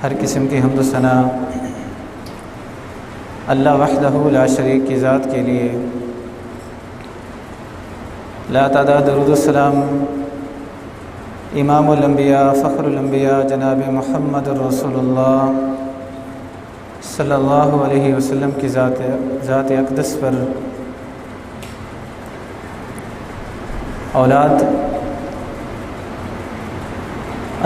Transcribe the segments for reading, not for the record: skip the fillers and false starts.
ہر قسم کی حمد و ثنا اللہ وحدہ لا شریک کی ذات کے لیے، لا تعداد درود السلام امام الانبیاء فخر الانبیاء جناب محمد رسول اللہ صلی اللہ علیہ وسلم کی ذات اقدس پر۔ اولاد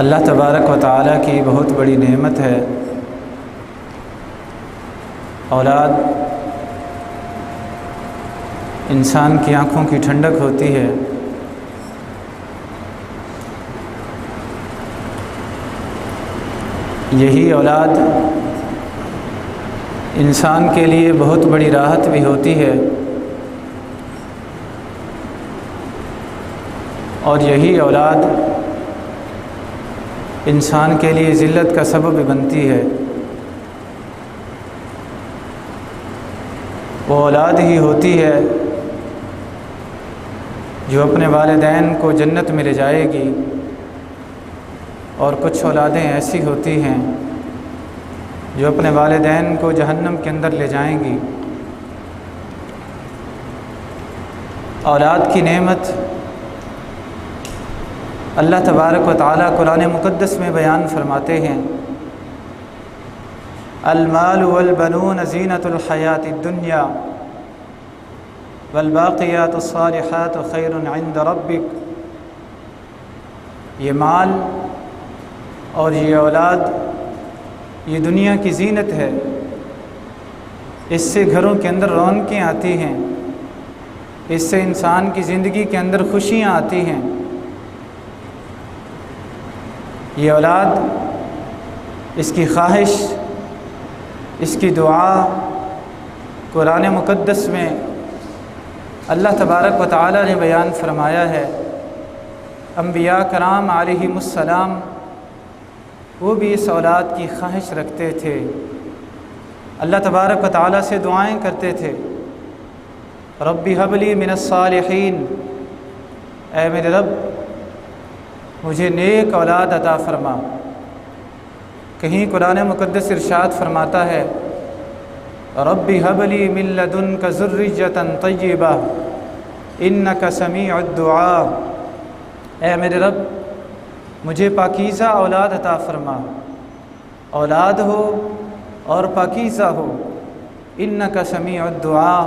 اللہ تبارک و تعالیٰ کی بہت بڑی نعمت ہے۔ اولاد انسان کی آنکھوں کی ٹھنڈک ہوتی ہے۔ یہی اولاد انسان کے لیے بہت بڑی راحت بھی ہوتی ہے، اور یہی اولاد انسان کے لیے ذلت کا سبب بھی بنتی ہے۔ وہ اولاد ہی ہوتی ہے جو اپنے والدین کو جنت میں لے جائے گی، اور کچھ اولادیں ایسی ہوتی ہیں جو اپنے والدین کو جہنم کے اندر لے جائیں گی۔ اولاد کی نعمت اللہ تبارک و تعالیٰ قرآن مقدس میں بیان فرماتے ہیں، المال والبنون زینۃ الحیات الدنیا والباقیات الصالحات خیر عند ربک۔ یہ مال اور یہ اولاد یہ دنیا کی زینت ہے، اس سے گھروں کے اندر رونقیں آتی ہیں، اس سے انسان کی زندگی کے اندر خوشیاں آتی ہیں۔ یہ اولاد، اس کی خواہش، اس کی دعا قرآن مقدس میں اللہ تبارک و تعالیٰ نے بیان فرمایا ہے۔ انبیاء کرام علیہم السلام وہ بھی اس اولاد کی خواہش رکھتے تھے، اللہ تبارک و تعالیٰ سے دعائیں کرتے تھے، رب ہب لی من الصالحین، اے میرے رب مجھے نیک اولاد عطا فرما۔ کہیں قرآن مقدس ارشاد فرماتا ہے، رب ہب لی من لدنک ذریۃ طیبہ انک سمیع الدعاء، اے میرے رب مجھے پاکیزہ اولاد عطا فرما، اولاد ہو اور پاکیزہ ہو، انک سمیع الدعاء،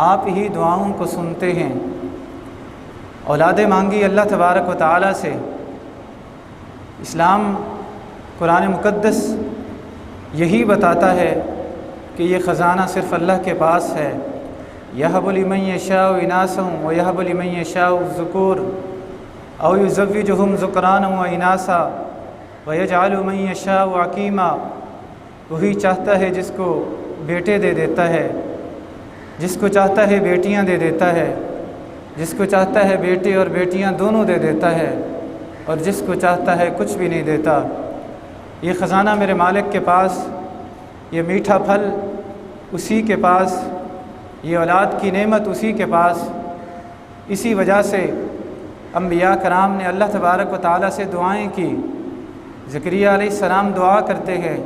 آپ ہی دعاؤں کو سنتے ہیں۔ اولادیں مانگی اللہ تبارک و تعالیٰ سے۔ اسلام قرآن مقدس یہی بتاتا ہے کہ یہ خزانہ صرف اللہ کے پاس ہے، یہب لمن یشاء اناثا ویہب لمن یشاء الذکور او یزوجہم ذکرانا واناثا ویجعل من یشاء عقیما۔ وہی چاہتا ہے جس کو بیٹے دے دیتا ہے، جس کو چاہتا ہے بیٹیاں دے دیتا ہے، جس کو چاہتا ہے بیٹے اور بیٹیاں دونوں دے دیتا ہے، اور جس کو چاہتا ہے کچھ بھی نہیں دیتا۔ یہ خزانہ میرے مالک کے پاس، یہ میٹھا پھل اسی کے پاس، یہ اولاد کی نعمت اسی کے پاس۔ اسی وجہ سے انبیاء کرام نے اللہ تبارک و تعالیٰ سے دعائیں کی۔ زکریا علیہ السلام دعا کرتے ہیں،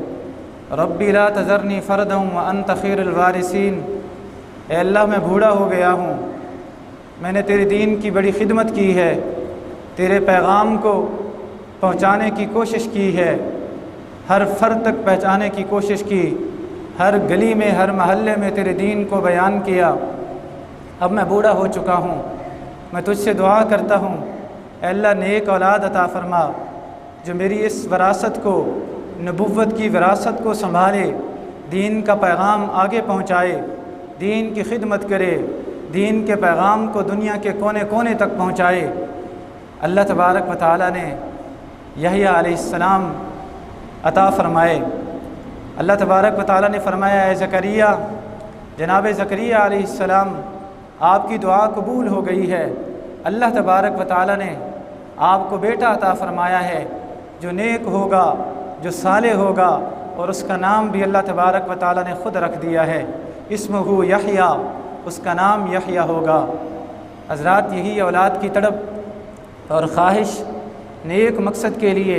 ربی لا تذرنی فردا وانت خیر الوارثین، اے اللہ میں بوڑھا ہو گیا ہوں، میں نے تیرے دین کی بڑی خدمت کی ہے، تیرے پیغام کو پہنچانے کی کوشش کی ہے، ہر فرد تک پہنچانے کی کوشش کی، ہر گلی میں ہر محلے میں تیرے دین کو بیان کیا۔ اب میں بوڑھا ہو چکا ہوں، میں تجھ سے دعا کرتا ہوں، اے اللہ نیک اولاد عطا فرما جو میری اس وراثت کو، نبوت کی وراثت کو سنبھالے، دین کا پیغام آگے پہنچائے، دین کی خدمت کرے، دین کے پیغام کو دنیا کے کونے کونے تک پہنچائے۔ اللہ تبارک و تعالیٰ نے یحییٰ علیہ السلام عطا فرمائے۔ اللہ تبارک و تعالیٰ نے فرمایا، اے زکریا، جناب زکریا علیہ السلام آپ کی دعا قبول ہو گئی ہے، اللہ تبارک و تعالیٰ نے آپ کو بیٹا عطا فرمایا ہے جو نیک ہوگا، جو صالح ہوگا، اور اس کا نام بھی اللہ تبارک و تعالیٰ نے خود رکھ دیا ہے، اسمہ یحییٰ، اس کا نام یحییٰ ہوگا۔ حضرات، یہی اولاد کی تڑپ اور خواہش نیک مقصد کے لیے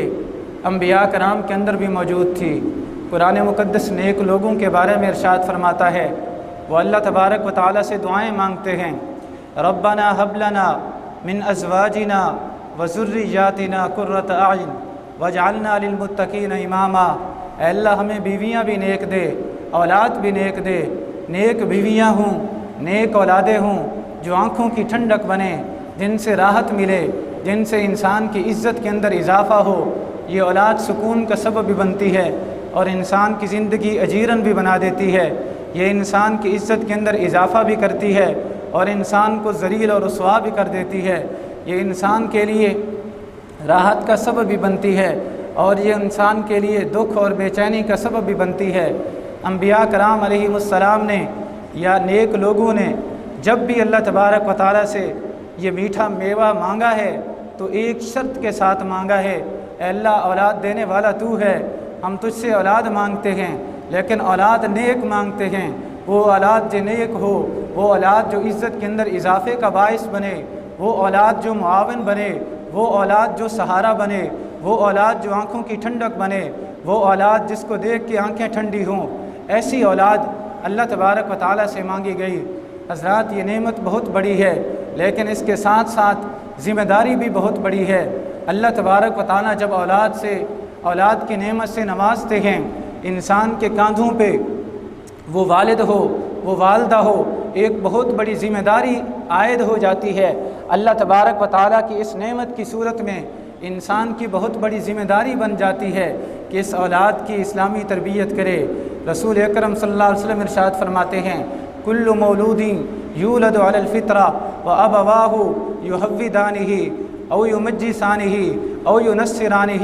انبیاء کرام کے اندر بھی موجود تھی۔ قرآن مقدس نیک لوگوں کے بارے میں ارشاد فرماتا ہے، وہ اللہ تبارک و تعالیٰ سے دعائیں مانگتے ہیں، ربنا هب لنا من ازواجنا وذریاتنا قرۃ اعین واجعلنا للمتقین اماما۔ اے اللہ ہمیں بیویاں بھی نیک دے، اولاد بھی نیک دے، نیک بیویاں ہوں، نیک اولادیں ہوں جو آنکھوں کی ٹھنڈک بنے، جن سے راحت ملے، جن سے انسان کی عزت کے اندر اضافہ ہو۔ یہ اولاد سکون کا سبب بھی بنتی ہے اور انسان کی زندگی اجیرن بھی بنا دیتی ہے۔ یہ انسان کی عزت کے اندر اضافہ بھی کرتی ہے اور انسان کو ذلیل اور رسوا بھی کر دیتی ہے۔ یہ انسان کے لیے راحت کا سبب بھی بنتی ہے اور یہ انسان کے لیے دکھ اور بے چینی کا سبب بھی بنتی ہے۔ انبیاء کرام علیہم السلام نے یا نیک لوگوں نے جب بھی اللہ تبارک و تعالیٰ سے یہ میٹھا میوہ مانگا ہے تو ایک شرط کے ساتھ مانگا ہے، اے اللہ اولاد دینے والا تو ہے، ہم تجھ سے اولاد مانگتے ہیں لیکن اولاد نیک مانگتے ہیں۔ وہ اولاد جو نیک ہو، وہ اولاد جو عزت کے اندر اضافے کا باعث بنے، وہ اولاد جو معاون بنے، وہ اولاد جو سہارا بنے، وہ اولاد جو آنکھوں کی ٹھنڈک بنے، وہ اولاد جس کو دیکھ کے آنکھیں ٹھنڈی ہوں، ایسی اولاد اللہ تبارک و تعالیٰ سے مانگی گئی۔ حضرات یہ نعمت بہت بڑی ہے لیکن اس کے ساتھ ساتھ ذمہ داری بھی بہت بڑی ہے۔ اللہ تبارک و تعالیٰ جب اولاد کی نعمت سے نوازتے ہیں، انسان کے کاندھوں پہ وہ والد ہو، وہ والدہ ہو، ایک بہت بڑی ذمہ داری عائد ہو جاتی ہے۔ اللہ تبارک و تعالیٰ کی اس نعمت کی صورت میں انسان کی بہت بڑی ذمہ داری بن جاتی ہے کہ اس اولاد کی اسلامی تربیت کرے۔ رسول اکرم صلی اللہ علیہ وسلم ارشاد فرماتے ہیں، کل مولود یولد علی الفطرہ وابواہ یحودانہ او یمجسانہ او ینصرانہ۔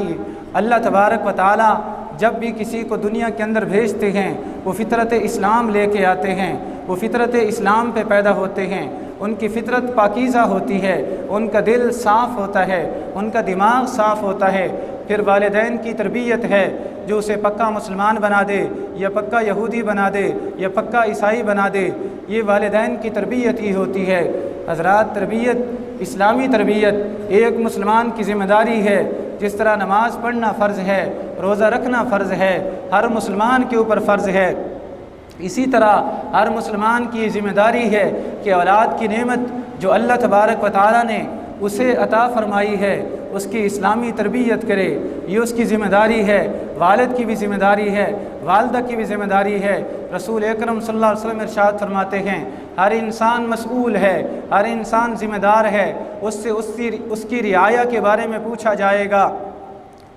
اللہ تبارک و تعالیٰ جب بھی کسی کو دنیا کے اندر بھیجتے ہیں وہ فطرت اسلام لے کے آتے ہیں، وہ فطرت اسلام پہ پیدا ہوتے ہیں، ان کی فطرت پاکیزہ ہوتی ہے، ان کا دل صاف ہوتا ہے، ان کا دماغ صاف ہوتا ہے۔ پھر والدین کی تربیت ہے جو اسے پکا مسلمان بنا دے یا پکا یہودی بنا دے یا پکا عیسائی بنا دے، یہ والدین کی تربیت ہی ہوتی ہے۔ حضرات تربیت، اسلامی تربیت ایک مسلمان کی ذمہ داری ہے۔ جس طرح نماز پڑھنا فرض ہے، روزہ رکھنا فرض ہے، ہر مسلمان کے اوپر فرض ہے، اسی طرح ہر مسلمان کی یہ ذمہ داری ہے کہ اولاد کی نعمت جو اللہ تبارک و تعالیٰ نے اسے عطا فرمائی ہے اس کی اسلامی تربیت کرے۔ یہ اس کی ذمہ داری ہے، والد کی بھی ذمہ داری ہے، والدہ کی بھی ذمہ داری ہے۔ رسول اکرم صلی اللہ علیہ وسلم ارشاد فرماتے ہیں، ہر انسان مسئول ہے، ہر انسان ذمہ دار ہے، اس کی رعایا کے بارے میں پوچھا جائے گا۔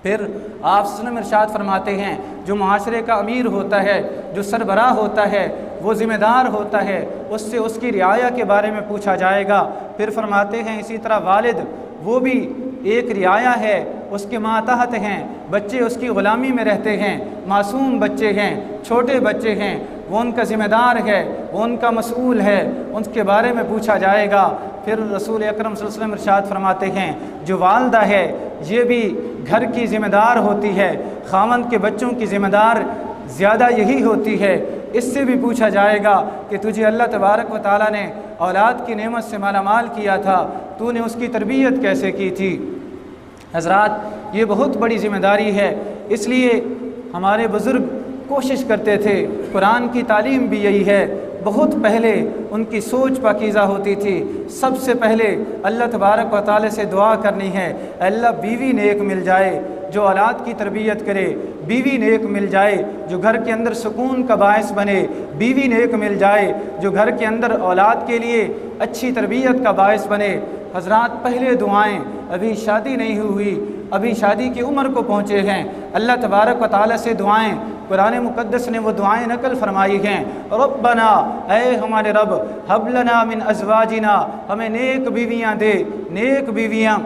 پھر آپ صلی اللہ علیہ وسلم ارشاد فرماتے ہیں، جو معاشرے کا امیر ہوتا ہے، جو سربراہ ہوتا ہے، وہ ذمہ دار ہوتا ہے، اس سے اس کی رعایا کے بارے میں پوچھا جائے گا۔ پھر فرماتے ہیں اسی طرح والد وہ بھی ایک رعایا ہے، اس کے ماتحت ہیں، بچے اس کی غلامی میں رہتے ہیں، معصوم بچے ہیں، چھوٹے بچے ہیں، وہ ان کا ذمہ دار ہے، وہ ان کا مسئول ہے، ان کے بارے میں پوچھا جائے گا۔ پھر رسول اکرم صلی اللہ علیہ وسلم ارشاد فرماتے ہیں، جو والدہ ہے یہ بھی گھر کی ذمہ دار ہوتی ہے، خاوند کے بچوں کی ذمہ دار زیادہ یہی ہوتی ہے۔ اس سے بھی پوچھا جائے گا کہ تجھے اللہ تبارک و تعالیٰ نے اولاد کی نعمت سے مالا مال کیا تھا، تو نے اس کی تربیت کیسے کی تھی؟ حضرات یہ بہت بڑی ذمہ داری ہے، اس لیے ہمارے بزرگ کوشش کرتے تھے، قرآن کی تعلیم بھی یہی ہے۔ بہت پہلے ان کی سوچ پاکیزہ ہوتی تھی، سب سے پہلے اللہ تبارک و تعالی سے دعا کرنی ہے، اللہ بیوی نیک مل جائے جو اولاد کی تربیت کرے، بیوی نیک مل جائے جو گھر کے اندر سکون کا باعث بنے، بیوی نیک مل جائے جو گھر کے اندر اولاد کے لیے اچھی تربیت کا باعث بنے۔ حضرات پہلے دعائیں، ابھی شادی نہیں ہوئی، ابھی شادی کی عمر کو پہنچے ہیں، اللہ تبارک و تعالی سے دعائیں، قرآن مقدس نے وہ دعائیں نقل فرمائی ہیں، ربنا اے ہمارے رب، ہب لنا من ازواجنا، ہمیں نیک بیویاں دے، نیک بیویاں،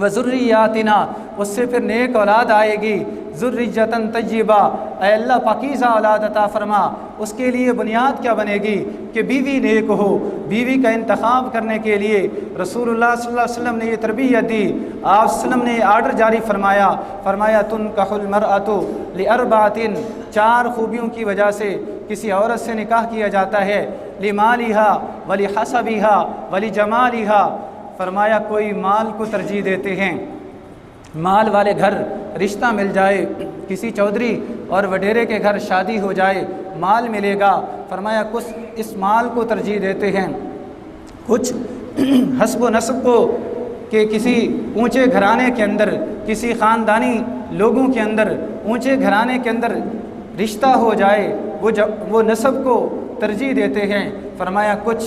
وذریاتنا، اس سے پھر نیک اولاد آئے گی، ذریۃ طیبہ، اے اللہ پاکیزہ اولاد عطا فرما۔ اس کے لیے بنیاد کیا بنے گی کہ بیوی نیک ہو۔ بیوی کا انتخاب کرنے کے لیے رسول اللہ صلی اللہ علیہ وسلم نے یہ تربیت دی، آپ صلی اللہ علیہ وسلم نے آرڈر جاری فرمایا تنکح المرأۃ لاربعۃ، چار خوبیوں کی وجہ سے کسی عورت سے نکاح کیا جاتا ہے، لمالہا ولحسبہا ولجمالہا، فرمایا کوئی مال کو ترجیح دیتے ہیں، مال والے گھر رشتہ مل جائے، کسی چودھری اور وڈیرے کے گھر شادی ہو جائے، مال ملے گا، فرمایا کچھ اس مال کو ترجیح دیتے ہیں، کچھ حسب و نسب کو کہ کسی اونچے گھرانے کے اندر، کسی خاندانی لوگوں کے اندر، اونچے گھرانے کے اندر رشتہ ہو جائے، وہ نسب کو ترجیح دیتے ہیں۔ فرمایا کچھ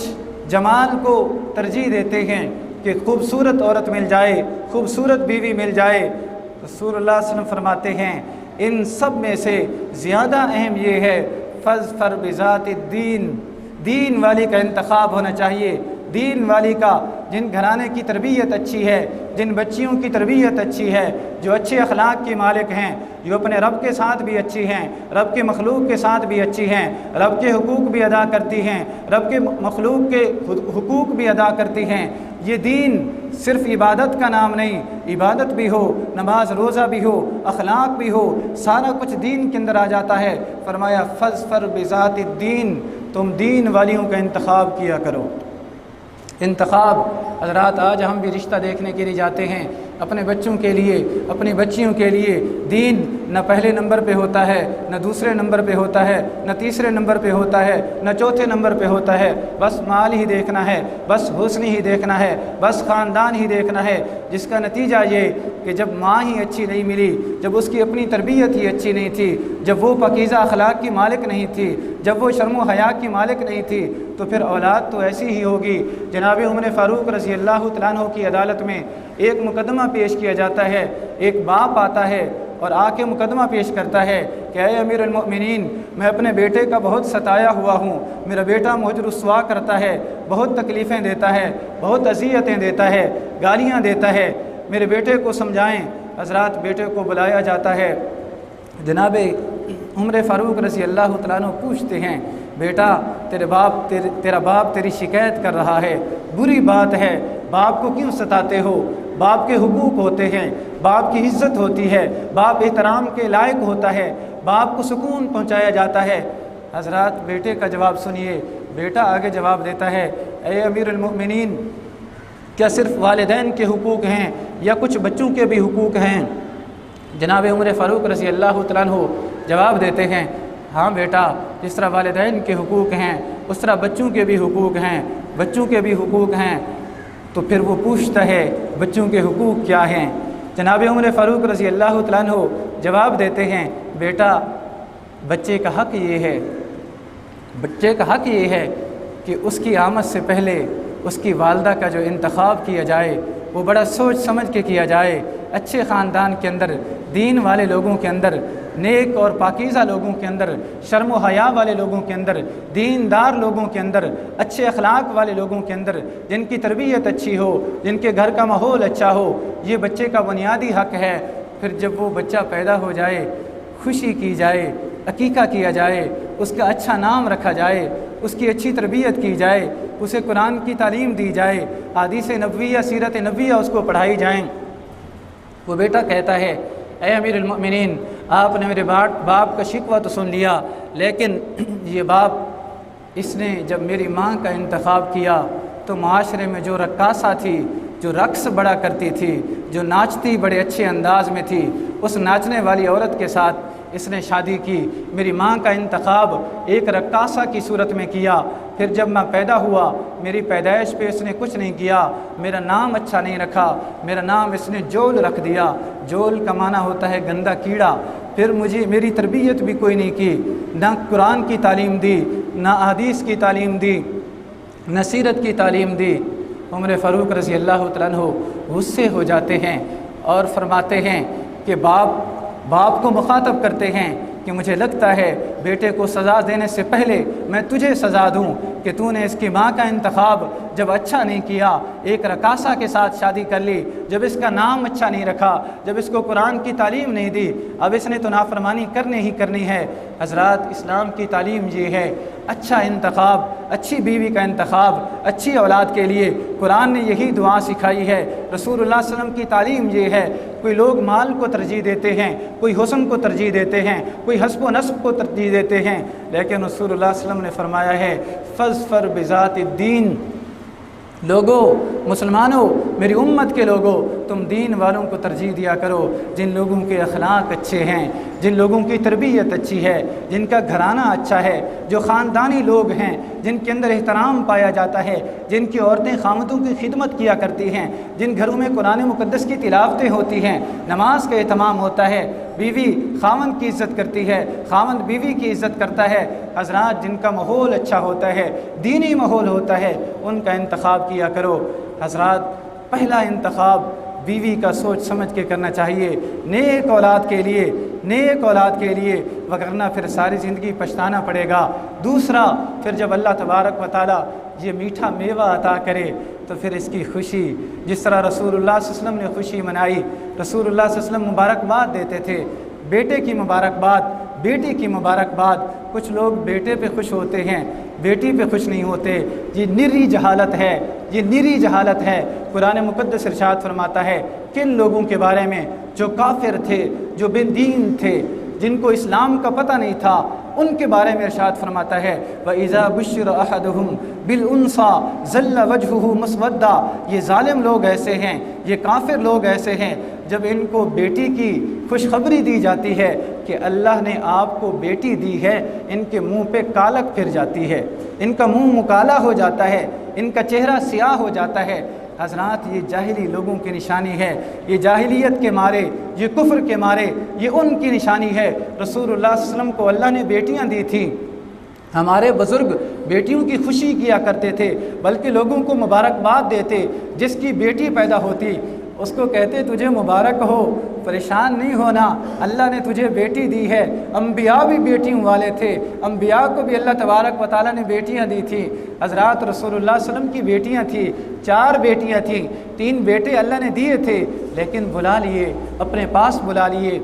جمال کو ترجیح دیتے ہیں کہ خوبصورت عورت مل جائے، خوبصورت بیوی مل جائے۔ رسول اللہ صلی اللہ علیہ وسلم فرماتے ہیں ان سب میں سے زیادہ اہم یہ ہے فاظفر بذات الدین، دین والی کا انتخاب ہونا چاہیے، دین والی کا، جن گھرانے کی تربیت اچھی ہے، جن بچیوں کی تربیت اچھی ہے، جو اچھے اخلاق کی مالک ہیں، جو اپنے رب کے ساتھ بھی اچھی ہیں، رب کے مخلوق کے ساتھ بھی اچھی ہیں، رب کے حقوق بھی ادا کرتی ہیں، رب کے مخلوق کے حقوق بھی ادا کرتی ہیں۔ یہ دین صرف عبادت کا نام نہیں، عبادت بھی ہو، نماز روزہ بھی ہو، اخلاق بھی ہو، سارا کچھ دین کے اندر آ جاتا ہے۔ فرمایا فاظفر بذات الدین، تم دین والیوں کا انتخاب کیا کرو۔ انتخاب حضرات، آج ہم بھی رشتہ دیکھنے کے لیے جاتے ہیں اپنے بچوں کے لیے، اپنی بچیوں کے لیے، دین نہ پہلے نمبر پہ ہوتا ہے، نہ دوسرے نمبر پہ ہوتا ہے، نہ تیسرے نمبر پہ ہوتا ہے، نہ چوتھے نمبر پہ ہوتا ہے۔ بس مال ہی دیکھنا ہے، بس حسن ہی دیکھنا ہے، بس خاندان ہی دیکھنا ہے، جس کا نتیجہ یہ کہ جب ماں ہی اچھی نہیں ملی، جب اس کی اپنی تربیت ہی اچھی نہیں تھی، جب وہ پاکیزہ اخلاق کی مالک نہیں تھی، جب وہ شرم و حیا کی مالک نہیں تھی، تو پھر اولاد تو ایسی ہی ہوگی۔ جناب عمر فاروق رضی اللہ تعالیٰ عنہ کی عدالت میں ایک مقدمہ پیش کیا جاتا ہے، ایک باپ آتا ہے اور آ کے مقدمہ پیش کرتا ہے کہ اے امیر المؤمنین، میں اپنے بیٹے کا بہت ستایا ہوا ہوں، میرا بیٹا مجھے رسوا کرتا ہے، بہت تکلیفیں دیتا ہے، بہت اذیتیں دیتا ہے، گالیاں دیتا ہے، میرے بیٹے کو سمجھائیں۔ حضرات، بیٹے کو بلایا جاتا ہے، جناب عمر فاروق رضی اللہ تعالیٰ عنہ پوچھتے ہیں بیٹا تیرا باپ تیری شکایت کر رہا ہے، بری بات ہے، باپ کو کیوں ستاتے ہو؟ باپ کے حقوق ہوتے ہیں، باپ کی عزت ہوتی ہے، باپ احترام کے لائق ہوتا ہے، باپ کو سکون پہنچایا جاتا ہے۔ حضرات، بیٹے کا جواب سنیے، بیٹا آگے جواب دیتا ہے اے امیر المؤمنین، کیا صرف والدین کے حقوق ہیں یا کچھ بچوں کے بھی حقوق ہیں؟ جناب عمر فاروق رضی اللہ تعالیٰ عنہ جواب دیتے ہیں ہاں بیٹا، جس طرح والدین کے حقوق ہیں اس طرح بچوں کے بھی حقوق ہیں، بچوں کے بھی حقوق ہیں۔ تو پھر وہ پوچھتا ہے بچوں کے حقوق کیا ہیں؟ جناب عمر فاروق رضی اللہ تعالیٰ عنہ جواب دیتے ہیں بیٹا، بچے کا حق یہ ہے، بچے کا حق یہ ہے کہ اس کی آمد سے پہلے اس کی والدہ کا جو انتخاب کیا جائے وہ بڑا سوچ سمجھ کے کیا جائے، اچھے خاندان کے اندر، دین والے لوگوں کے اندر، نیک اور پاکیزہ لوگوں کے اندر، شرم و حیا والے لوگوں کے اندر، دیندار لوگوں کے اندر، اچھے اخلاق والے لوگوں کے اندر، جن کی تربیت اچھی ہو، جن کے گھر کا ماحول اچھا ہو۔ یہ بچے کا بنیادی حق ہے۔ پھر جب وہ بچہ پیدا ہو جائے، خوشی کی جائے، عقیقہ کیا جائے، اس کا اچھا نام رکھا جائے، اس کی اچھی تربیت کی جائے، اسے قرآن کی تعلیم دی جائے، حدیث نبویہ، سیرت نبویہ اس کو پڑھائی جائیں۔ وہ بیٹا کہتا ہے اے امیر المؤمنین، آپ نے میرے باپ کا شکوہ تو سن لیا، لیکن یہ باپ، اس نے جب میری ماں کا انتخاب کیا تو معاشرے میں جو رقاصہ تھی، جو رقص بڑا کرتی تھی، جو ناچتی بڑے اچھے انداز میں تھی، اس ناچنے والی عورت کے ساتھ اس نے شادی کی۔ میری ماں کا انتخاب ایک رقاصہ کی صورت میں کیا۔ پھر جب میں پیدا ہوا، میری پیدائش پہ اس نے کچھ نہیں کیا، میرا نام اچھا نہیں رکھا، میرا نام اس نے جول رکھ دیا۔ جول کا معنی ہوتا ہے گندا کیڑا۔ پھر میری تربیت بھی کوئی نہیں کی، نہ قرآن کی تعلیم دی، نہ حدیث کی تعلیم دی، نہ سیرت کی تعلیم دی۔ عمر فاروق رضی اللہ تعالیٰ عنہ غصے ہو جاتے ہیں اور فرماتے ہیں کہ باپ کو مخاطب کرتے ہیں کہ مجھے لگتا ہے بیٹے کو سزا دینے سے پہلے میں تجھے سزا دوں کہ تو نے اس کی ماں کا انتخاب جب اچھا نہیں کیا، ایک رقاصہ کے ساتھ شادی کر لی، جب اس کا نام اچھا نہیں رکھا، جب اس کو قرآن کی تعلیم نہیں دی، اب اس نے تو نافرمانی کرنی ہے۔ حضرات، اسلام کی تعلیم یہ ہے اچھا انتخاب، اچھی بیوی کا انتخاب، اچھی اولاد کے لیے قرآن نے یہی دعا سکھائی ہے۔ رسول اللہ صلی اللہ علیہ وسلم کی تعلیم یہ ہے۔ کوئی لوگ مال کو ترجیح دیتے ہیں، کوئی حسن کو ترجیح دیتے ہیں، کوئی حسب و نسب کو ترجیح دیتے ہیں، لیکن رسول اللہ صلی اللہ علیہ وسلم نے فرمایا ہے فاظفر بذات الدین۔ لوگوں، مسلمانوں، میری امت کے لوگوں تم دین والوں کو ترجیح دیا کرو، جن لوگوں کے اخلاق اچھے ہیں، جن لوگوں کی تربیت اچھی ہے، جن کا گھرانہ اچھا ہے، جو خاندانی لوگ ہیں، جن کے اندر احترام پایا جاتا ہے، جن کی عورتیں خامدوں کی خدمت کیا کرتی ہیں، جن گھروں میں قرآن مقدس کی تلاوتیں ہوتی ہیں، نماز کا اہتمام ہوتا ہے، بیوی خاوند کی عزت کرتی ہے، خاوند بیوی کی عزت کرتا ہے، حضرات جن کا ماحول اچھا ہوتا ہے، دینی ماحول ہوتا ہے، ان کا انتخاب کیا کرو۔ حضرات پہلا انتخاب بیوی کا سوچ سمجھ کے کرنا چاہیے، نیک اولاد کے لیے، نیک اولاد کے لیے، وگرنہ پھر ساری زندگی پچھتانا پڑے گا۔ دوسرا، پھر جب اللہ تبارک و تعالیٰ یہ میٹھا میوہ عطا کرے تو پھر اس کی خوشی، جس طرح رسول اللہ صلی اللہ علیہ وسلم نے خوشی منائی، رسول اللہ صلی اللہ علیہ وسلم مبارکباد دیتے تھے، بیٹے کی مبارکباد، بیٹی کی مبارکباد۔ کچھ لوگ بیٹے پہ خوش ہوتے ہیں، بیٹی پہ خوش نہیں ہوتے، یہ نری جہالت ہے، یہ نری جہالت ہے۔ قرآن مقدس ارشاد فرماتا ہے کن لوگوں کے بارے میں؟ جو کافر تھے، جو بے دین تھے، جن کو اسلام کا پتہ نہیں تھا، ان کے بارے میں ارشاد فرماتا ہے وَإِذَا بُشِّرَ أَحَدُهُمْ بِالْأُنْثَىٰ ظَلَّ وَجْهُهُ مُسْوَدًّا۔ یہ ظالم لوگ ایسے ہیں، یہ کافر لوگ ایسے ہیں، جب ان کو بیٹی کی خوشخبری دی جاتی ہے کہ اللہ نے آپ کو بیٹی دی ہے، ان کے منہ پہ کالک پھر جاتی ہے، ان کا منہ مکالا ہو جاتا ہے، ان کا چہرہ سیاہ ہو جاتا ہے۔ حضرات یہ جاہلی لوگوں کی نشانی ہے، یہ جاہلیت کے مارے، یہ کفر کے مارے، یہ ان کی نشانی ہے۔ رسول اللہ صلی اللہ علیہ وسلم کو اللہ نے بیٹیاں دی تھیں، ہمارے بزرگ بیٹیوں کی خوشی کیا کرتے تھے، بلکہ لوگوں کو مبارکباد دیتے، جس کی بیٹی پیدا ہوتی اس کو کہتے تجھے مبارک ہو، پریشان نہیں ہونا، اللہ نے تجھے بیٹی دی ہے۔ انبیاء بھی بیٹیوں والے تھے، انبیاء کو بھی اللہ تبارک و تعالیٰ نے بیٹیاں دی تھیں۔ حضرات رسول اللہ صلی اللہ علیہ وسلم کی بیٹیاں تھیں، 4 بیٹیاں تھیں، 3 بیٹے اللہ نے دیے تھے لیکن بلا لیے، اپنے پاس بلا لیے۔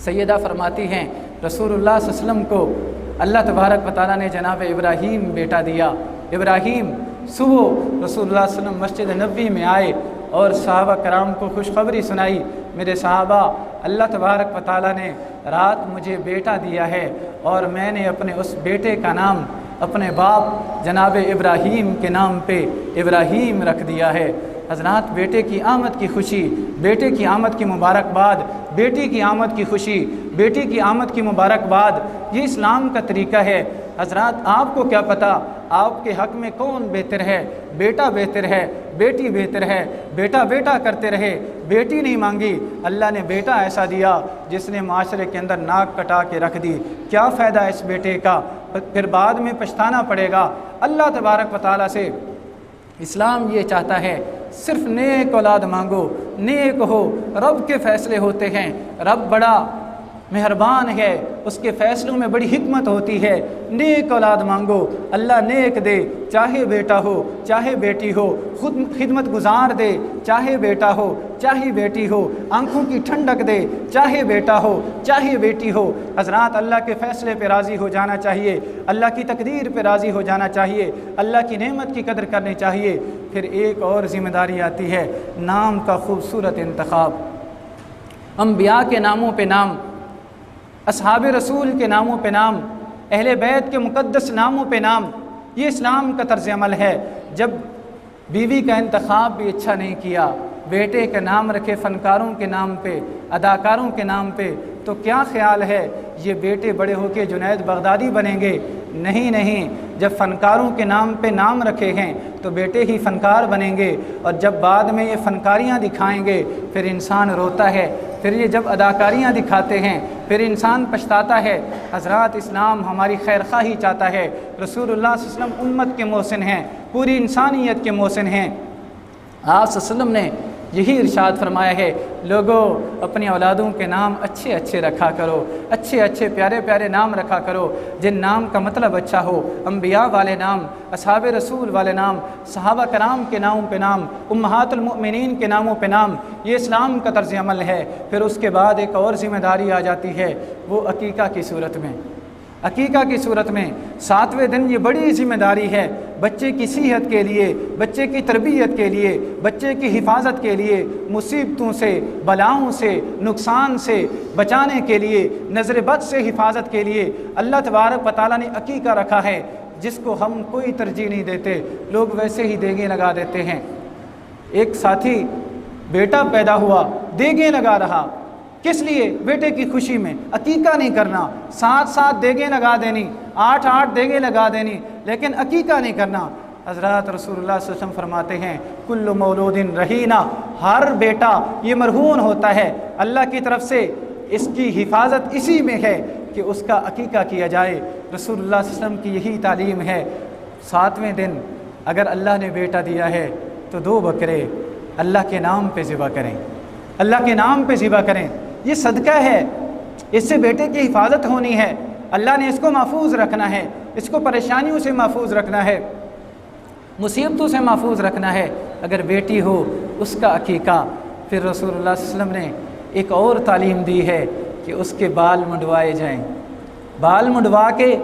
سیدہ فرماتی ہیں رسول اللہ صلی اللہ علیہ وسلم کو اللہ تبارک و تعالیٰ نے جناب ابراہیم بیٹا دیا۔ ابراہیم صبح رسول اللہ صلی اللہ علیہ وسلم مسجد نبوی میں آئے اور صحابہ کرام کو خوشخبری سنائی، میرے صحابہ اللہ تبارک و تعالیٰ نے رات مجھے بیٹا دیا ہے اور میں نے اپنے اس بیٹے کا نام اپنے باپ جناب ابراہیم کے نام پہ ابراہیم رکھ دیا ہے۔ حضرات بیٹے کی آمد کی خوشی، بیٹے کی آمد کی مبارکباد، بیٹی کی آمد کی خوشی، بیٹی کی آمد کی مبارکباد، یہ اسلام کا طریقہ ہے۔ حضرات آپ کو کیا پتہ آپ کے حق میں کون بہتر ہے؟ بیٹا بہتر ہے، بیٹی بہتر ہے؟ بیٹا بیٹا کرتے رہے، بیٹی نہیں مانگی، اللہ نے بیٹا ایسا دیا جس نے معاشرے کے اندر ناک کٹا کے رکھ دی۔ کیا فائدہ اس بیٹے کا؟ پھر بعد میں پچھتانا پڑے گا۔ اللہ تبارک و تعالیٰ سے اسلام یہ چاہتا ہے صرف نیک اولاد مانگو، نیک ہو، رب کے فیصلے ہوتے ہیں، رب بڑا مہربان ہے، اس کے فیصلوں میں بڑی حکمت ہوتی ہے۔ نیک اولاد مانگو، اللہ نیک دے، چاہے بیٹا ہو چاہے بیٹی ہو، خود خدمت گزار دے، چاہے بیٹا ہو چاہے بیٹی ہو، آنکھوں کی ٹھنڈک دے، چاہے بیٹا ہو چاہے بیٹی ہو۔ حضرات اللہ کے فیصلے پہ راضی ہو جانا چاہیے، اللہ کی تقدیر پہ راضی ہو جانا چاہیے، اللہ کی نعمت کی قدر کرنی چاہیے۔ پھر ایک اور ذمہ داری آتی ہے، نام کا خوبصورت انتخاب۔ انبیاء کے ناموں پہ نام، اصحاب رسول کے ناموں پہ نام، اہل بیت کے مقدس ناموں پہ نام، یہ اسلام کا طرز عمل ہے۔ جب بیوی کا انتخاب بھی اچھا نہیں کیا، بیٹے کا نام رکھے فنکاروں کے نام پہ، اداکاروں کے نام پہ، تو کیا خیال ہے یہ بیٹے بڑے ہو کے جنید بغدادی بنیں گے؟ نہیں نہیں، جب فنکاروں کے نام پہ نام رکھے ہیں تو بیٹے ہی فنکار بنیں گے، اور جب بعد میں یہ فنکاریاں دکھائیں گے پھر انسان روتا ہے، پھر یہ جب اداکاریاں دکھاتے ہیں پھر انسان پچھتاتا ہے۔ حضرات اسلام ہماری خیر خواہی چاہتا ہے، رسول اللہ صلی اللہ علیہ وسلم امت کے محسن ہیں، پوری انسانیت کے محسن ہیں۔ آپ صلی اللہ علیہ وسلم نے یہی ارشاد فرمایا ہے، لوگوں اپنی اولادوں کے نام اچھے اچھے رکھا کرو، اچھے اچھے پیارے پیارے نام رکھا کرو، جن نام کا مطلب اچھا ہو۔ انبیاء والے نام، اصحاب رسول والے نام، صحابہ کرام کے ناموں پہ نام، امہات المؤمنین کے ناموں پہ نام، یہ اسلام کا طرز عمل ہے۔ پھر اس کے بعد ایک اور ذمہ داری آ جاتی ہے، وہ عقیقہ کی صورت میں۔ عقیقہ کی صورت میں 7ویں دن یہ بڑی ذمہ داری ہے، بچے کی صحت کے لیے، بچے کی تربیت کے لیے، بچے کی حفاظت کے لیے، مصیبتوں سے، بلاؤں سے، نقصان سے بچانے کے لیے، نظر بد سے حفاظت کے لیے اللہ تبارک و تعالیٰ نے عقیقہ رکھا ہے، جس کو ہم کوئی ترجیح نہیں دیتے، لوگ ویسے ہی دیگیں لگا دیتے ہیں۔ ایک ساتھی بیٹا پیدا ہوا، دیگیں لگا رہا، کس لیے؟ بیٹے کی خوشی میں۔ عقیقہ نہیں کرنا، 7 دیگیں لگا دینی، 8 دیگیں لگا دینی، لیکن عقیقہ نہیں کرنا۔ حضرات رسول اللہ صلی اللہ علیہ وسلم فرماتے ہیں کل مولود رہینہ، ہر بیٹا یہ مرہون ہوتا ہے اللہ کی طرف سے، اس کی حفاظت اسی میں ہے کہ اس کا عقیقہ کیا جائے۔ رسول اللہ صلی اللہ علیہ وسلم کی یہی تعلیم ہے۔ 7ویں دن اگر اللہ نے بیٹا دیا ہے تو 2 بکرے اللہ کے نام پہ ذبح کریں، اللہ کے نام پہ ذبح کریں۔ یہ صدقہ ہے، اس سے بیٹے کی حفاظت ہونی ہے، اللہ نے اس کو محفوظ رکھنا ہے، اس کو پریشانیوں سے محفوظ رکھنا ہے، مصیبتوں سے محفوظ رکھنا ہے۔ اگر بیٹی ہو اس کا عقیقہ۔ پھر رسول اللہ صلی اللہ علیہ وسلم نے ایک اور تعلیم دی ہے کہ اس کے بال منڈوائے جائیں، بال منڈوا کے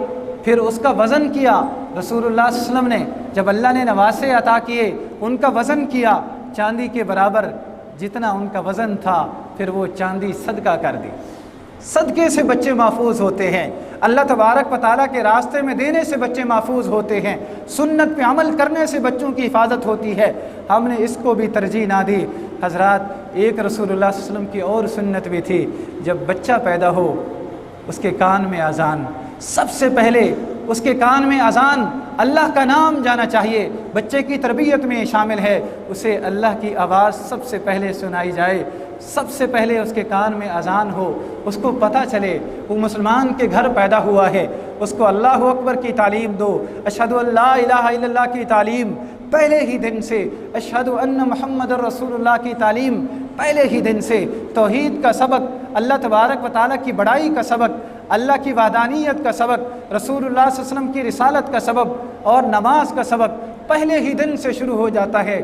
پھر اس کا وزن کیا۔ رسول اللہ صلی اللہ علیہ وسلم نے جب اللہ نے نواسے عطا کیے ان کا وزن کیا، چاندی کے برابر جتنا ان کا وزن تھا، پھر وہ چاندی صدقہ کر دی۔ صدقے سے بچے محفوظ ہوتے ہیں، اللہ تبارک و تعالیٰ کے راستے میں دینے سے بچے محفوظ ہوتے ہیں، سنت پہ عمل کرنے سے بچوں کی حفاظت ہوتی ہے۔ ہم نے اس کو بھی ترجیح نہ دی۔ حضرات ایک رسول اللہ صلی اللہ علیہ وسلم کی اور سنت بھی تھی، جب بچہ پیدا ہو اس کے کان میں اذان، سب سے پہلے اس کے کان میں اذان، اللہ کا نام جانا چاہیے۔ بچے کی تربیت میں شامل ہے اسے اللہ کی آواز سب سے پہلے سنائی جائے، سب سے پہلے اس کے کان میں اذان ہو، اس کو پتہ چلے وہ مسلمان کے گھر پیدا ہوا ہے، اس کو اللہ اکبر کی تعلیم دو، اشہد ان لا الہ الا اللہ کی تعلیم پہلے ہی دن سے، اشہد ان محمد رسول اللہ کی تعلیم پہلے ہی دن سے، توحید کا سبق، اللہ تبارک و تعالیٰ کی بڑائی کا سبق، اللہ کی وحدانیت کا سبق، رسول اللہ صلی اللہ علیہ وسلم کی رسالت کا سبق اور نماز کا سبق پہلے ہی دن سے شروع ہو جاتا ہے۔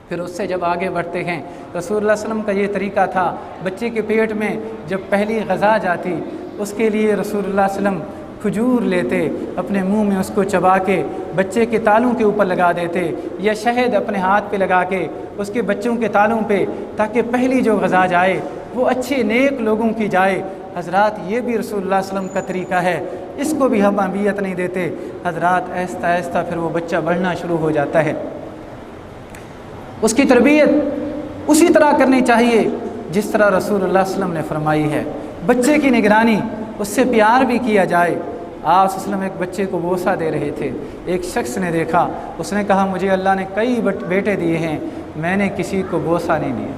پھر اس سے جب آگے بڑھتے ہیں، رسول اللہ صلی اللہ علیہ وسلم کا یہ طریقہ تھا، بچے کے پیٹ میں جب پہلی غذا جاتی اس کے لیے رسول اللہ صلی اللہ علیہ وسلم کھجور لیتے، اپنے منہ میں اس کو چبا کے بچے کے تالوں کے اوپر لگا دیتے، یا شہد اپنے ہاتھ پہ لگا کے اس کے بچوں کے تالوں پہ، تاکہ پہلی جو غذا جائے وہ اچھے نیک لوگوں کی جائے۔ حضرات یہ بھی رسول اللہ صلی اللہ علیہ وسلم کا طریقہ ہے، اس کو بھی ہم اہمیت نہیں دیتے۔ حضرات آہستہ آہستہ پھر وہ بچہ بڑھنا شروع ہو جاتا ہے، اس کی تربیت اسی طرح کرنی چاہیے جس طرح رسول اللہ صلی اللہ علیہ وسلم نے فرمائی ہے۔ بچے کی نگرانی، اس سے پیار بھی کیا جائے۔ آپ صلی اللہ علیہ وسلم ایک بچے کو بوسہ دے رہے تھے، ایک شخص نے دیکھا، اس نے کہا مجھے اللہ نے کئی بیٹے دیے ہیں، میں نے کسی کو بوسہ نہیں دیا۔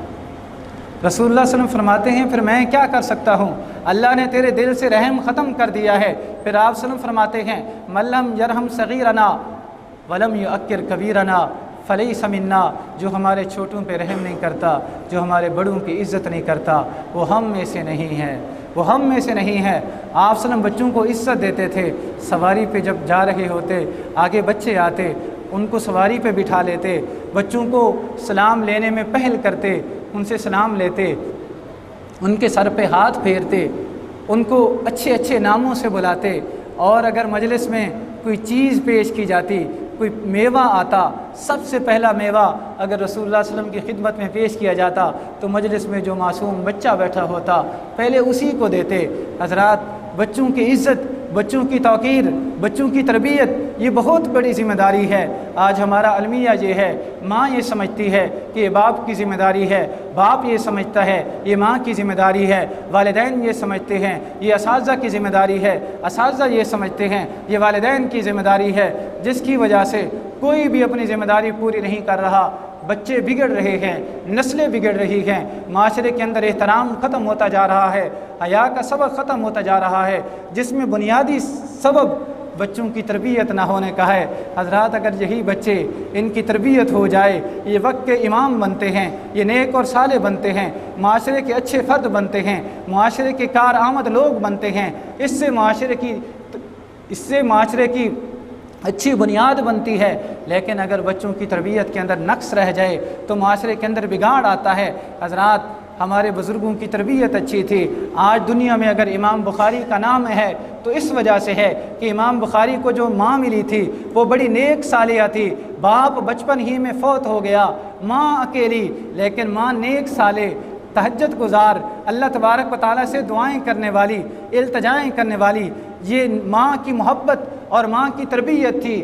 رسول اللہ صلی اللہ علیہ وسلم فرماتے ہیں پھر میں کیا کر سکتا ہوں، اللہ نے تیرے دل سے رحم ختم کر دیا ہے۔ پھر آپ صلی اللہ علیہ وسلم فرماتے ہیں من لم یرحم صغیرنا ولم یعکر کبیرنا فلیس منا، جو ہمارے چھوٹوں پہ رحم نہیں کرتا، جو ہمارے بڑوں کی عزت نہیں کرتا، وہ ہم میں سے نہیں ہے، وہ ہم میں سے نہیں ہے۔ آپ صلی اللہ علیہ وسلم بچوں کو عزت دیتے تھے، سواری پہ جب جا رہے ہوتے آگے بچے آتے ان کو سواری پہ بٹھا لیتے، بچوں کو سلام لینے میں پہل کرتے، ان سے سلام لیتے، ان کے سر پہ ہاتھ پھیرتے، ان کو اچھے اچھے ناموں سے بلاتے، اور اگر مجلس میں کوئی چیز پیش کی جاتی، کوئی میوہ آتا، سب سے پہلا میوہ اگر رسول اللہ صلی اللہ علیہ وسلم کی خدمت میں پیش کیا جاتا تو مجلس میں جو معصوم بچہ بیٹھا ہوتا پہلے اسی کو دیتے۔ حضرات بچوں کی عزت، بچوں کی توقیر، بچوں کی تربیت یہ بہت بڑی ذمہ داری ہے۔ آج ہمارا المیہ یہ ہے، ماں یہ سمجھتی ہے کہ یہ باپ کی ذمہ داری ہے، باپ یہ سمجھتا ہے یہ ماں کی ذمہ داری ہے، والدین یہ سمجھتے ہیں یہ اساتذہ کی ذمہ داری ہے، اساتذہ یہ سمجھتے ہیں یہ والدین کی ذمہ داری ہے، جس کی وجہ سے کوئی بھی اپنی ذمہ داری پوری نہیں کر رہا۔ بچے بگڑ رہے ہیں، نسلیں بگڑ رہی ہیں، معاشرے کے اندر احترام ختم ہوتا جا رہا ہے، حیا کا سبق ختم ہوتا جا رہا ہے، جس میں بنیادی سبب بچوں کی تربیت نہ ہونے کا ہے۔ حضرات اگر یہی بچے ان کی تربیت ہو جائے، یہ وقت کے امام بنتے ہیں، یہ نیک اور صالح بنتے ہیں، معاشرے کے اچھے فرد بنتے ہیں، معاشرے کے کارآمد لوگ بنتے ہیں، اس سے معاشرے کی اچھی بنیاد بنتی ہے۔ لیکن اگر بچوں کی تربیت کے اندر نقص رہ جائے تو معاشرے کے اندر بگاڑ آتا ہے۔ حضرات ہمارے بزرگوں کی تربیت اچھی تھی، آج دنیا میں اگر امام بخاری کا نام ہے تو اس وجہ سے ہے کہ امام بخاری کو جو ماں ملی تھی وہ بڑی نیک صالحہ تھی، باپ بچپن ہی میں فوت ہو گیا، ماں اکیلی، لیکن ماں نیک صالح، تہجد گزار، اللہ تبارک و تعالیٰ سے دعائیں کرنے والی، التجائیں کرنے والی، یہ ماں کی محبت اور ماں کی تربیت تھی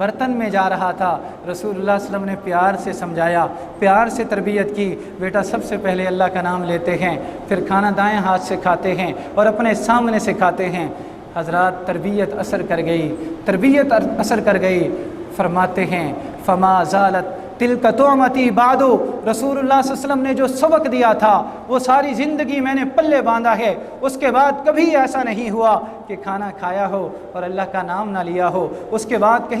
برتن میں جا رہا تھا، رسول اللہ صلی اللہ علیہ وسلم نے پیار سے سمجھایا، پیار سے تربیت کی، بیٹا سب سے پہلے اللہ کا نام لیتے ہیں، پھر کھانا دائیں ہاتھ سے کھاتے ہیں اور اپنے سامنے سے کھاتے ہیں۔ حضرات تربیت اثر کر گئی، تربیت اثر کر گئی۔ فرماتے ہیں فما زالت تلک طعمتی بعد، رسول اللہ صلی اللہ علیہ وسلم نے جو سبق دیا تھا وہ ساری زندگی میں نے پلے باندھا ہے۔ اس کے بعد کبھی ایسا نہیں ہوا کہ کھانا کھایا ہو اور اللہ کا نام نہ لیا ہو، اس کے بعد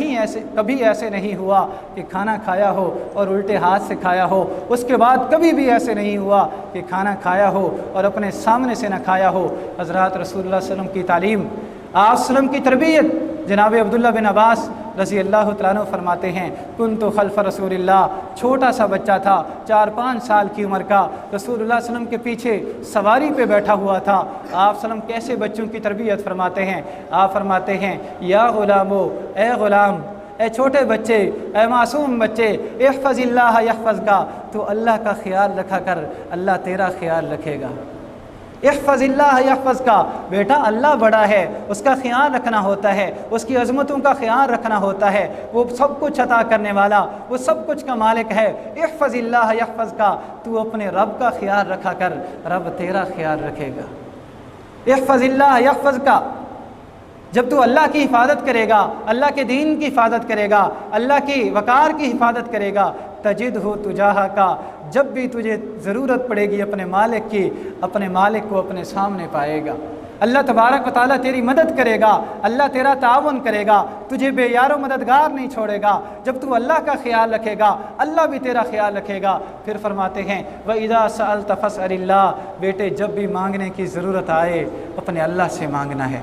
کبھی ایسے نہیں ہوا کہ کھانا کھایا ہو اور الٹے ہاتھ سے کھایا ہو، اس کے بعد کبھی بھی ایسے نہیں ہوا کہ کھانا کھایا ہو اور اپنے سامنے سے نہ کھایا ہو۔ حضرات رسول اللہ صلی اللہ علیہ وسلم کی تعلیم، آپ صلی اللہ علیہ وسلم کی تربیت، جناب عبداللہ بن عباس رضی اللہ تعالیٰ عنہ فرماتے ہیں کنت خلف رسول اللہ، چھوٹا سا بچہ تھا 4-5 سال کی عمر کا، رسول اللہ صلی اللہ علیہ وسلم کے پیچھے سواری پہ بیٹھا ہوا تھا۔ آپ صلی اللہ علیہ وسلم کیسے بچوں کی تربیت فرماتے ہیں؟ آپ فرماتے ہیں یا غلامو، اے غلام، اے چھوٹے بچے، اے معصوم بچے، احفظ اللہ یحفظ کا، تو اللہ کا خیال رکھا کر، اللہ تیرا خیال رکھے گا۔ احفظ اللہ یحفظ کا، بیٹا اللہ بڑا ہے، اس کا خیال رکھنا ہوتا ہے، اس کی عظمتوں کا خیال رکھنا ہوتا ہے، وہ سب کچھ عطا کرنے والا، وہ سب کچھ کا مالک ہے۔ احفظ اللہ یحفظ کا، تو اپنے رب کا خیال رکھا کر، رب تیرا خیال رکھے گا۔ احفظ اللہ یحفظ کا، جب تو اللہ کی حفاظت کرے گا، اللہ کے دین کی حفاظت کرے گا، اللہ کی وقار کی حفاظت کرے گا، تجدہ تجاہا کا، جب بھی تجھے ضرورت پڑے گی اپنے مالک کی، اپنے مالک کو اپنے سامنے پائے گا۔ اللہ تبارک و تعالیٰ تیری مدد کرے گا، اللہ تیرا تعاون کرے گا، تجھے بے یار و مددگار نہیں چھوڑے گا۔ جب تو اللہ کا خیال رکھے گا، اللہ بھی تیرا خیال رکھے گا۔ پھر فرماتے ہیں وَإِذَا سَأَلْتَ فَاسْأَلِ اللَّهَ، بیٹے جب بھی مانگنے کی ضرورت آئے اپنے اللہ سے مانگنا ہے۔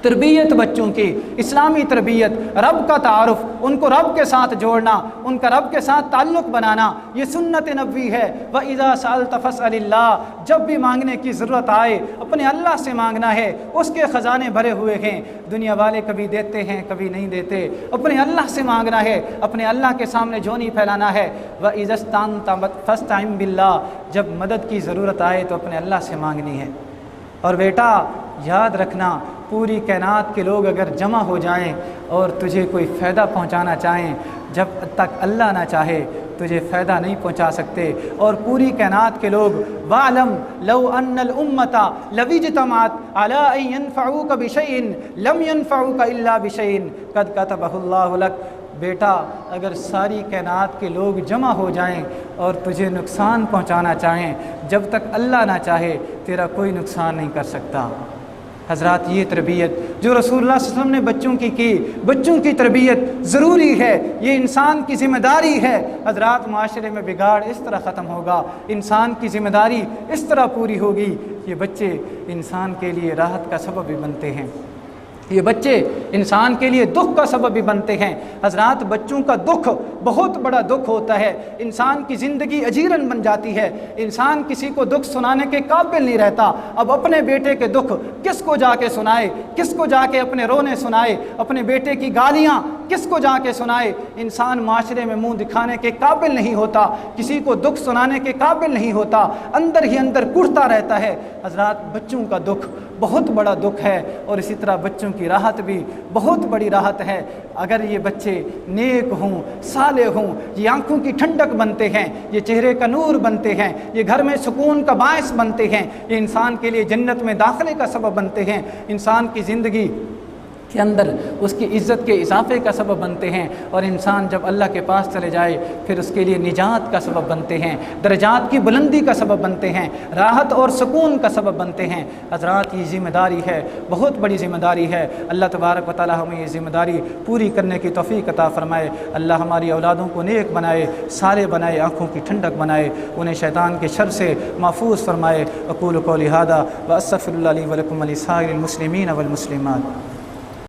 تربیت بچوں کی، اسلامی تربیت، رب کا تعارف، ان کو رب کے ساتھ جوڑنا، ان کا رب کے ساتھ تعلق بنانا، یہ سنت نبوی ہے۔ وَإِذَا سَأَلْتَ فَاسْأَلِ اللَّهَ، جب بھی مانگنے کی ضرورت آئے اپنے اللہ سے مانگنا ہے، اس کے خزانے بھرے ہوئے ہیں، دنیا والے کبھی دیتے ہیں کبھی نہیں دیتے، اپنے اللہ سے مانگنا ہے، اپنے اللہ کے سامنے جھونی پھیلانا ہے۔ وَإِذَا اسْتَعْنْتَ فَاسْتَعِنْ بِاللَّهِ، جب مدد کی ضرورت آئے تو اپنے اللہ سے مانگنی ہے۔ اور بیٹا یاد رکھنا، پوری کائنات کے لوگ اگر جمع ہو جائیں اور تجھے کوئی فائدہ پہنچانا چاہیں، جب تک اللہ نہ چاہے تجھے فائدہ نہیں پہنچا سکتے۔ اور پوری کائنات کے لوگ وَاعْلَمْ لَوْ أَنَّ الْأُمَّةَ لَوْ اجْتَمَعَتْ عَلَىٰ أَن يَنفَعُوكَ بِشَيْءٍ لَمْ يَنفَعُوكَ إِلَّا بِشَيْءٍ قَدْ كَتَبَهُ اللَّهُ لَكَ۔ بیٹا اگر ساری کائنات کے لوگ جمع ہو جائیں اور تجھے نقصان پہنچانا چاہیں، جب تک اللہ نہ چاہے تیرا کوئی نقصان نہیں کر سکتا۔ حضرات یہ تربیت جو رسول اللہ صلی اللہ علیہ وسلم نے بچوں کی بچوں کی تربیت ضروری ہے، یہ انسان کی ذمہ داری ہے۔ حضرات معاشرے میں بگاڑ اس طرح ختم ہوگا، انسان کی ذمہ داری اس طرح پوری ہوگی، یہ بچے انسان کے لیے راحت کا سبب بھی بنتے ہیں، یہ بچے انسان کے لیے دکھ کا سبب بھی بنتے ہیں۔ حضرات بچوں کا دکھ بہت بڑا دکھ ہوتا ہے، انسان کی زندگی اجیرن بن جاتی ہے، انسان کسی کو دکھ سنانے کے قابل نہیں رہتا۔ اب اپنے بیٹے کے دکھ کس کو جا کے سنائے، کس کو جا کے اپنے رونے سنائے، اپنے بیٹے کی گالیاں کس کو جا کے سنائے۔ انسان معاشرے میں منہ دکھانے کے قابل نہیں ہوتا، کسی کو دکھ سنانے کے قابل نہیں ہوتا، اندر ہی اندر کڑتا رہتا ہے۔ حضرات بچوں کا دکھ بہت بڑا دکھ ہے، اور اسی طرح بچوں کی راحت بھی بہت بڑی راحت ہے۔ اگر یہ بچے نیک ہوں، صالح ہوں، یہ آنکھوں کی ٹھنڈک بنتے ہیں، یہ چہرے کا نور بنتے ہیں، یہ گھر میں سکون کا باعث بنتے ہیں، یہ انسان کے لیے جنت میں داخلے کا سبب بنتے ہیں، انسان کی زندگی کے اندر اس کی عزت کے اضافے کا سبب بنتے ہیں، اور انسان جب اللہ کے پاس چلے جائے پھر اس کے لیے نجات کا سبب بنتے ہیں، درجات کی بلندی کا سبب بنتے ہیں، راحت اور سکون کا سبب بنتے ہیں۔ حضرات یہ ذمہ داری ہے، بہت بڑی ذمہ داری ہے۔ اللہ تبارک و تعالی ہمیں یہ ذمہ داری پوری کرنے کی توفیق عطا فرمائے۔ اللہ ہماری اولادوں کو نیک بنائے، صالح بنائے، آنکھوں کی ٹھنڈک بنائے، انہیں شیطان کے شر سے محفوظ فرمائے۔ اقول قولی ھذا واستغفر اللہ لی ولکم ولسائر المسلمین والمسلمات۔